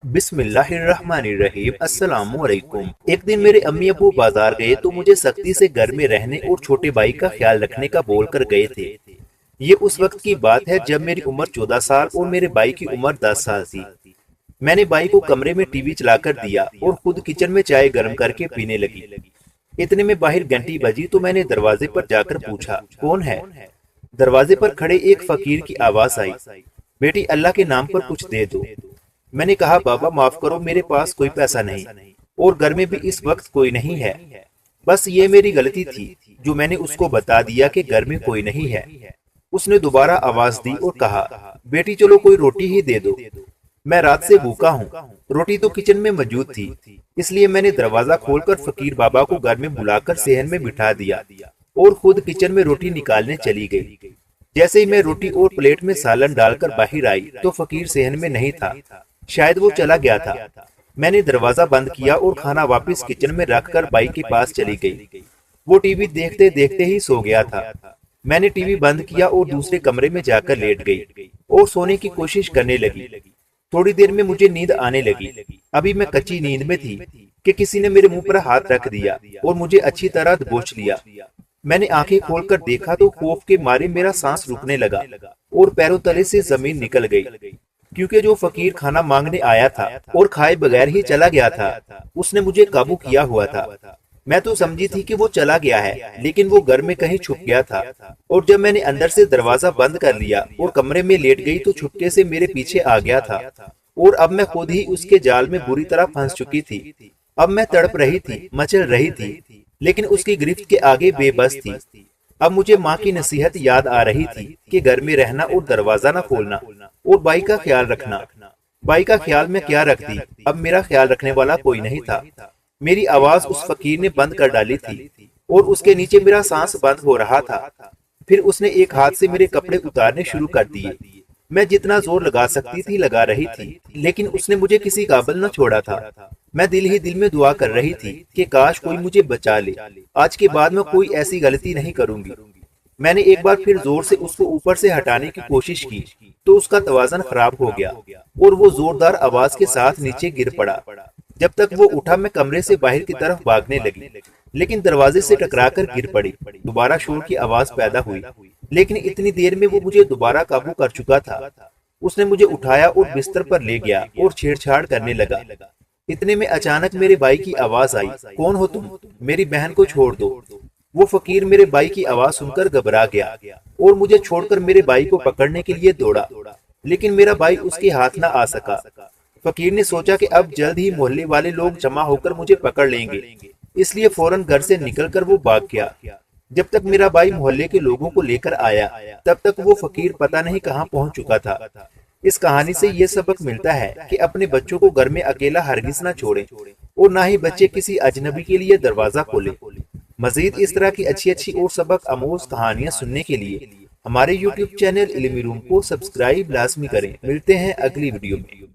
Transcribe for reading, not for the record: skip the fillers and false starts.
बिस्मिल्लाहिर्रहमानिर्रहीम। अस्सलामुअलैकुम। एक दिन मेरे अम्मी अबू बाजार गए तो मुझे सख्ती से घर में रहने और छोटे भाई का ख्याल रखने का बोलकर गए थे। ये उस वक्त की बात है जब मेरी उम्र 14 साल और मेरे भाई की उम्र 10 साल थी। मैंने भाई को कमरे में टीवी चलाकर दिया और खुद किचन में चाय गर्म करके पीने लगी। इतने में बाहर घंटी बजी तो मैंने दरवाजे पर जाकर पूछा, कौन है? दरवाजे पर खड़े एक फकीर की आवाज आई, बेटी अल्लाह के नाम पर कुछ दे दो। मैंने कहा, बाबा माफ करो, मेरे पास कोई पैसा नहीं और घर में भी इस वक्त कोई नहीं है। बस ये मेरी गलती थी जो मैंने उसको बता दिया कि घर में कोई नहीं है। उसने दोबारा आवाज दी और कहा, बेटी चलो कोई रोटी ही दे दो, मैं रात से भूखा हूँ। रोटी तो किचन में मौजूद थी, इसलिए मैंने दरवाजा खोलकर फकीर बाबा को घर में बुलाकर सेहन में बिठा दिया और खुद किचन में रोटी निकालने चली गई। जैसे ही मैं रोटी और प्लेट में सालन डालकर बाहर आई तो फकीर सेहन में नहीं था, शायद वो चला गया था। मैंने दरवाजा बंद किया और खाना वापस किचन में रखकर भाई के पास चली गई। वो टीवी देखते देखते ही सो गया था। मैंने टीवी बंद किया और दूसरे कमरे में जाकर लेट गई और सोने की कोशिश करने लगी। थोड़ी देर में मुझे नींद आने लगी। अभी मैं कच्ची नींद में थी कि किसी ने मेरे मुंह पर हाथ रख दिया और मुझे अच्छी तरह दबोच लिया। मैंने आंखें खोलकर देखा तो खौफ के मारे मेरा सांस रुकने लगा और पैरों तले से जमीन निकल गई, क्योंकि जो फकीर खाना मांगने आया था और खाए बगैर ही चला गया था, उसने मुझे काबू किया हुआ था। मैं तो समझी थी कि वो चला गया है, लेकिन वो घर में कहीं छुप गया था। और जब मैंने अंदर से दरवाजा बंद कर लिया और कमरे में लेट गई तो छुपके से मेरे पीछे आ गया था और अब मैं खुद ही उसके जाल में बुरी तरह फंस चुकी थी। अब मैं तड़प रही थी, मचल रही थी, लेकिन उसकी गिरफ्त के आगे बेबस थी। अब मुझे माँ की नसीहत याद आ रही थी कि घर में रहना और दरवाजा न खोलना और भाई का ख्याल रखना। भाई का ख्याल मैं क्या रखती, अब मेरा ख्याल रखने वाला कोई नहीं था। मेरी आवाज उस फकीर ने बंद कर डाली थी और उसके नीचे मेरा सांस बंद हो रहा था। फिर उसने एक हाथ से मेरे कपड़े उतारने शुरू कर दिए। मैं जितना जोर लगा सकती थी लगा रही थी, लेकिन उसने मुझे किसी काबिल न छोड़ा था। मैं दिल ही दिल में दुआ कर रही थी कि काश कोई मुझे बचा ले। आज के बाद मैं कोई ऐसी गलती नहीं करूंगी। मैंने एक बार फिर जोर से उसको ऊपर से हटाने की कोशिश की तो उसका तवाज़न खराब हो गया और वो जोरदार आवाज के साथ नीचे गिर पड़ा। जब तक वो उठा मैं कमरे से बाहर की तरफ भागने लगी, लेकिन दरवाजे से टकराकर गिर पड़ी। दोबारा शोर की आवाज पैदा हुई, लेकिन इतनी देर में वो मुझे दोबारा काबू कर चुका था। उसने मुझे उठाया और बिस्तर पर ले गया और छेड़छाड़ करने लगा। इतने में अचानक मेरे भाई की आवाज आई, कौन हो तुम? मेरी बहन को छोड़ दो। वो फकीर मेरे भाई की आवाज सुनकर घबरा गया और मुझे छोड़कर मेरे भाई को पकड़ने के लिए दौड़ा, लेकिन मेरा भाई उसके हाथ न आ सका। फकीर ने सोचा कि अब जल्द ही मोहल्ले वाले लोग जमा होकर मुझे पकड़ लेंगे, इसलिए फौरन घर से निकलकर वो भाग गया। जब तक मेरा भाई मोहल्ले के लोगों को लेकर आया, तब तक वो फकीर पता नहीं कहाँ पहुँच चुका था। इस कहानी से ये सबक मिलता है कि अपने बच्चों को घर में अकेला हरगिज न छोड़ें और ना ही बच्चे किसी अजनबी के लिए दरवाजा खोलें। मजीद इस तरह की अच्छी अच्छी और सबक आमोज कहानियाँ सुनने के लिए हमारे YouTube चैनल इल्मी रूम को सब्सक्राइब लाजमी करें। मिलते हैं अगली वीडियो में।